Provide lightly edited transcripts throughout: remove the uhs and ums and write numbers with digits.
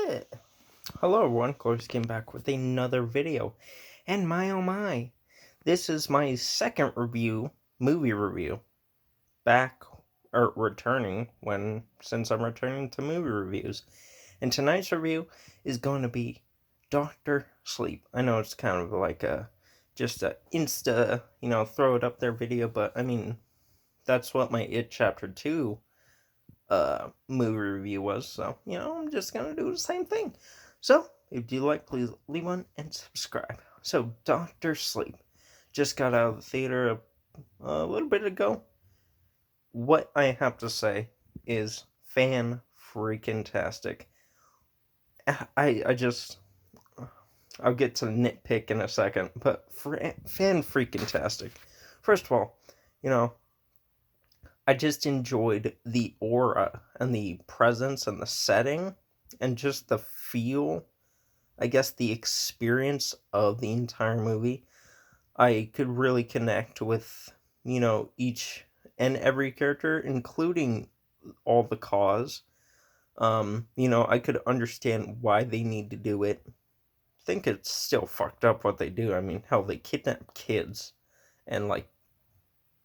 shit. Hello everyone, Chloris came back with another video. And my oh my, this is my second movie review. Back, or returning, since I'm returning to movie reviews. And tonight's review is going to be Doctor Sleep. I know it's kind of like just a Insta, throw it up there video, but I mean, that's what my It Chapter 2 movie review was. So, I'm just gonna do the same thing. So, if you like, please leave one and subscribe. So, Doctor Sleep just got out of the theater a little bit ago. What I have to say is fan freaking tastic. I just I'll get to nitpick in a second, but fan freaking tastic. First of all, you know, I just enjoyed the aura and the presence and the setting and just the feel, I guess the experience of the entire movie. I could really connect with, each and every character, including all the cause. I could understand why they need to do it. I think it's still fucked up what they do. I mean, hell, they kidnap kids and like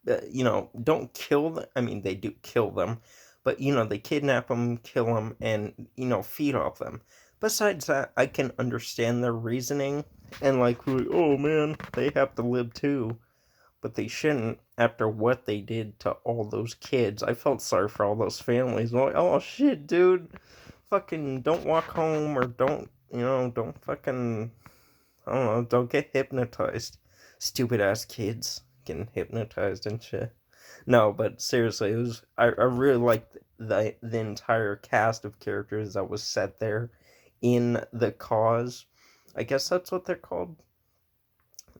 don't kill them. I mean, they do kill them, but they kidnap them, kill them, and feed off them. Besides that, I can understand their reasoning and oh man, they have to live too, but they shouldn't after what they did to all those kids. I felt sorry for all those families. Like, oh shit, dude, fucking don't walk home or don't fucking I don't know, don't get hypnotized. Stupid ass kids getting hypnotized and shit. No, but seriously, I really liked the entire cast of characters that was set there in the cause. I guess that's what they're called.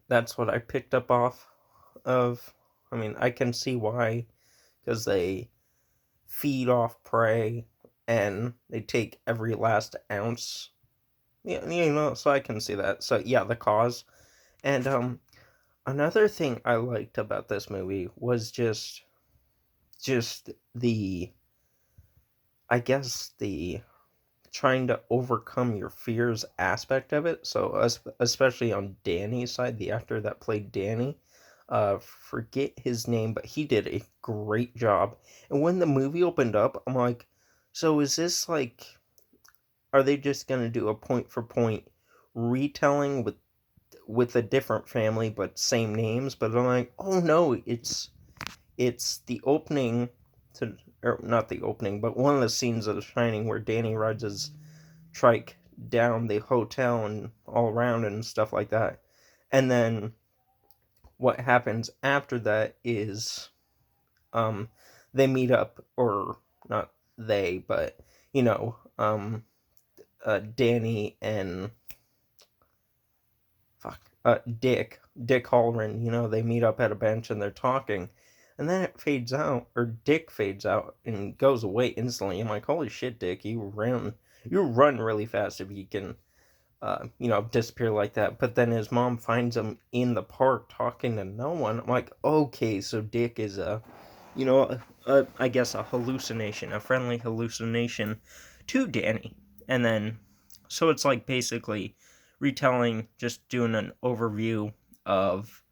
That's what I picked up off of. I mean, I can see why, because they feed off prey and they take every last ounce. Yeah, so I can see that. So yeah, the cause. And another thing I liked about this movie was just the, I guess, the trying to overcome your fears aspect of it. So especially on Danny's side, the actor that played Danny, forget his name, but he did a great job. And when the movie opened up, I'm like, so is this like, are they just gonna do a point for point retelling with a different family but same names? But I'm like, oh no, it's the opening to, or not the opening, but one of the scenes of The Shining where Danny rides his trike down the hotel and all around and stuff like that. And then what happens after that is um they meet up, or not they, but Danny and Dick Halloran, they meet up at a bench and they're talking. And then it fades out, or Dick fades out and goes away instantly. I'm like, holy shit, Dick, you run really fast if you can, disappear like that. But then his mom finds him in the park talking to no one. I'm like, okay, so Dick is I guess a hallucination, a friendly hallucination to Danny. And then, so it's like basically retelling, just doing an overview of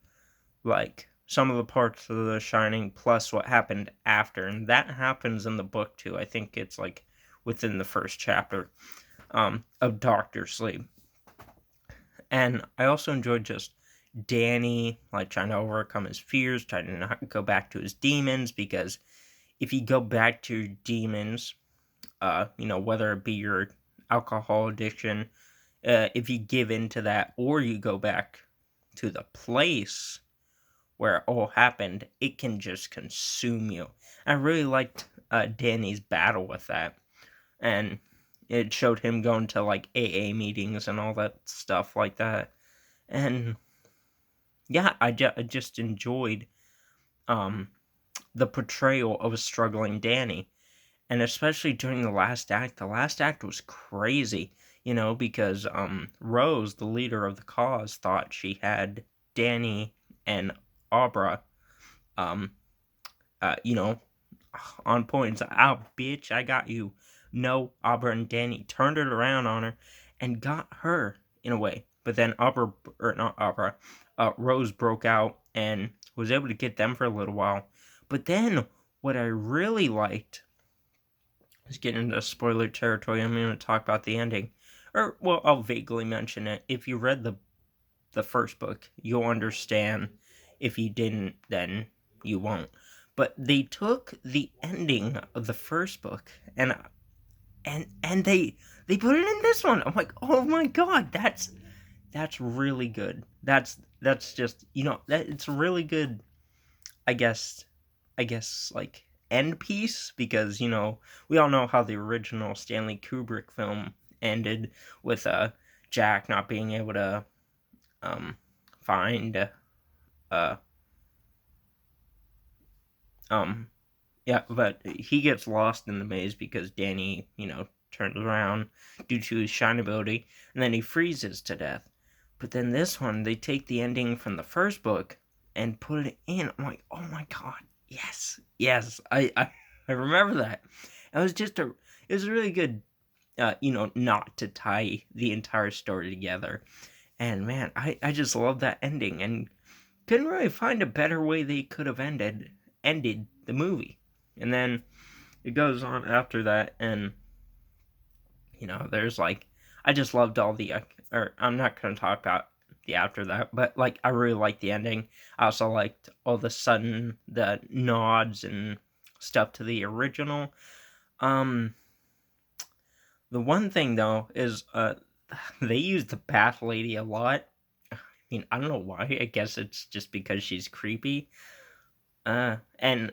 like some of the parts of The Shining plus what happened after. And that happens in the book too. I think it's like within the first chapter of Doctor Sleep. And I also enjoyed just Danny like trying to overcome his fears, trying to not go back to his demons, because if you go back to demons, whether it be your alcohol addiction, if you give in to that, or you go back to the place where it all happened, it can just consume you. I really liked Danny's battle with that, and it showed him going to like AA meetings and all that stuff like that. And yeah, I just enjoyed um, the portrayal of a struggling Danny, and especially during the last act. The last act was crazy, because Rose, the leader of the cause, thought she had Danny and Abra, um, uh, you know, on points. Oh, bitch, I got you. No, Abra and Danny turned it around on her and got her in a way. But then Rose broke out and was able to get them for a little while. But then what I really liked is getting into spoiler territory. I'm going to talk about the ending. Or, well, I'll vaguely mention it. If you read the first book, you'll understand. If you didn't, then you won't. But they took the ending of the first book and they put it in this one. I'm like, oh my god, that's really good. That's just that it's really good. I guess like end piece because we all know how the original Stanley Kubrick film ended with Jack not being able to find uh um yeah, but he gets lost in the maze because Danny turns around due to his shiny ability, and then he freezes to death. But then this one, they take the ending from the first book and put it in. I'm like, oh my god, yes, I remember that. It was it was really good, not to tie the entire story together. And man, I just love that ending, and couldn't really find a better way they could have ended the movie. And then it goes on after that, and there's like, I just loved all the or I'm not going to talk about the after that, but like I really liked the ending. I also liked all the nods and stuff to the original. um the one thing though is they use the Bath Lady a lot. I mean, I don't know why. I guess it's just because she's creepy. And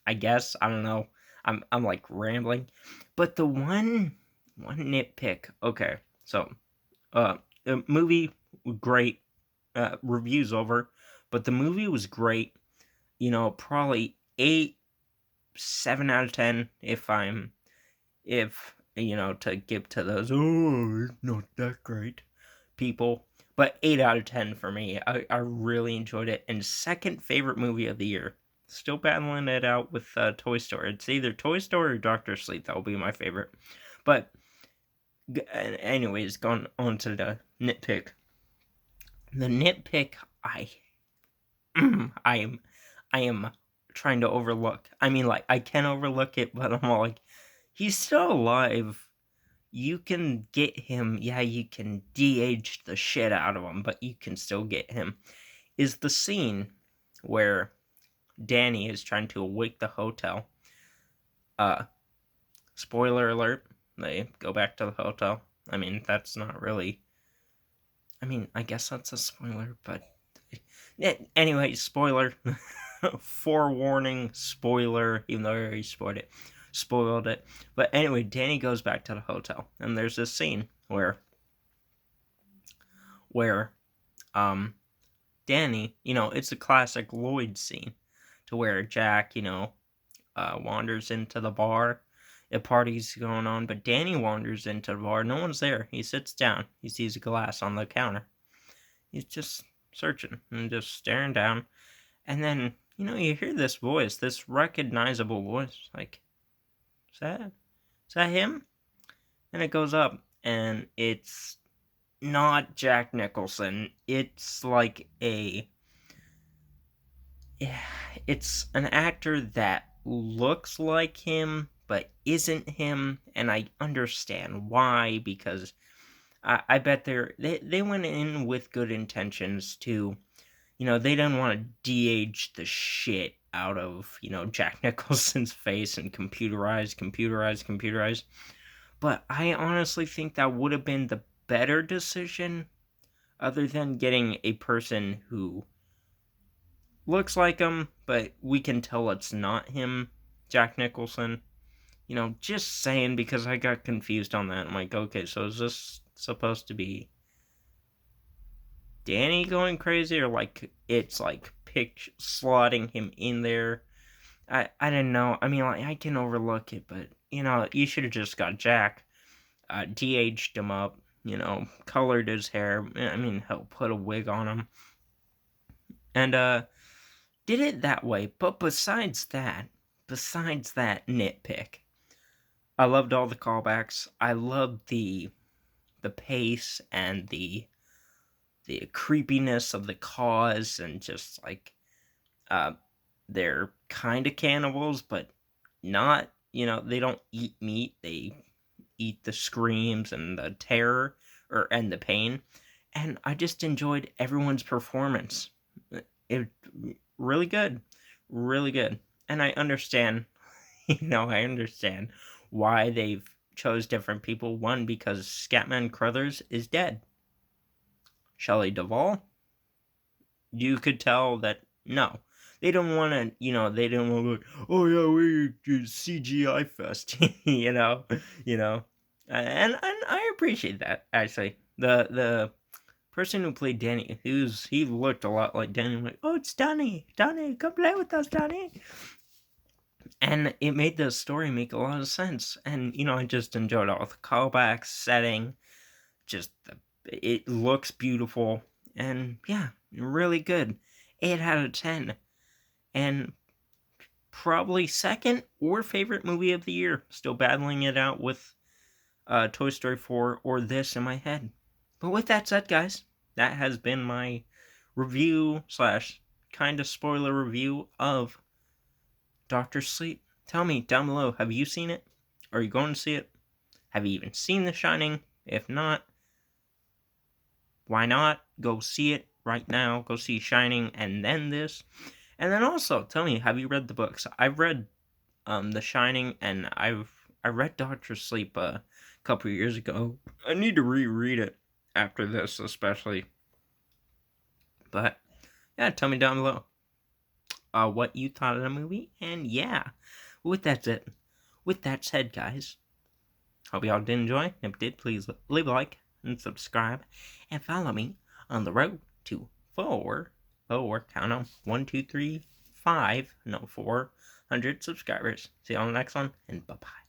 I guess I don't know. I'm like rambling, but the one nitpick. Okay, so the movie great. Reviews over, but the movie was great. Probably 7 out of 10 if to give to those it's not that great people. But 8 out of 10 for me. I really enjoyed it. And second favorite movie of the year. Still battling it out with Toy Story. It's either Toy Story or Doctor Sleep. That will be my favorite. But anyways, going on to the nitpick. The nitpick I am trying to overlook. I mean, like, I can overlook it, but I'm all like, he's still alive. You can get him. Yeah, you can de-age the shit out of him, but you can still get him. Is the scene where Danny is trying to awake the hotel. Spoiler alert, they go back to the hotel. I mean, that's not really... I mean, I guess that's a spoiler, but... Anyway, spoiler. Forewarning, spoiler, even though I already spoiled it. But anyway, Danny goes back to the hotel, and there's this scene where Danny, it's a classic Lloyd scene, to where Jack, wanders into the bar. A party's going on, but Danny wanders into the bar. No one's there. He sits down. He sees a glass on the counter. He's just searching and just staring down. And then, you hear this voice, this recognizable voice, like, is that him? And it goes up, and it's not Jack Nicholson. It's like it's an actor that looks like him, but isn't him, and I understand why, because I bet they went in with good intentions to... they didn't want to de-age the shit out of, Jack Nicholson's face and computerized. But I honestly think that would have been the better decision, other than getting a person who looks like him, but we can tell it's not him, Jack Nicholson. Just saying, because I got confused on that. I'm like, okay, so is this supposed to be Danny going crazy, or like it's like slotting him in there? I didn't know. I mean, like, I can overlook it, but you should have just got Jack, de-aged him up, colored his hair. I mean, hell, put a wig on him, and did it that way. But besides that nitpick, I loved all the callbacks. I loved the pace and the creepiness of the cause, and just like uh they're kind of cannibals, but not, they don't eat meat. They eat the screams and the terror, and the pain. And I just enjoyed everyone's performance. It really good, really good. And I understand, I understand why they've chose different people. One, because Scatman Crothers is dead. Shelley Duvall, you could tell that no, they don't want to. They don't want to like, oh yeah, we do CGI fest. You know, and I appreciate that actually. The person who played Danny, he looked a lot like Danny. I'm like, oh, it's Danny, come play with us, Danny. And it made the story make a lot of sense. And I just enjoyed all the callbacks, setting, just it looks beautiful, and yeah, really good. 8 out of 10, and probably second or favorite movie of the year. Still battling it out with Toy Story 4 or this in my head. But with that said, guys, that has been my review slash kind of spoiler review of Doctor Sleep. Tell me down below, have you seen it? Are you going to see it? Have you even seen The Shining? If not, why not go see it right now? Go see Shining and then this. And then also, tell me, have you read the books? I've read The Shining, and I read Doctor Sleep a couple years ago. I need to reread it after this, especially. But yeah, tell me down below what you thought of the movie. And yeah, with that said, guys, hope y'all did enjoy. If you did, please leave a like and subscribe, and follow me on the road to count them, 1, 2, 3, 5, no, 400 subscribers. See you on the next one, and bye bye.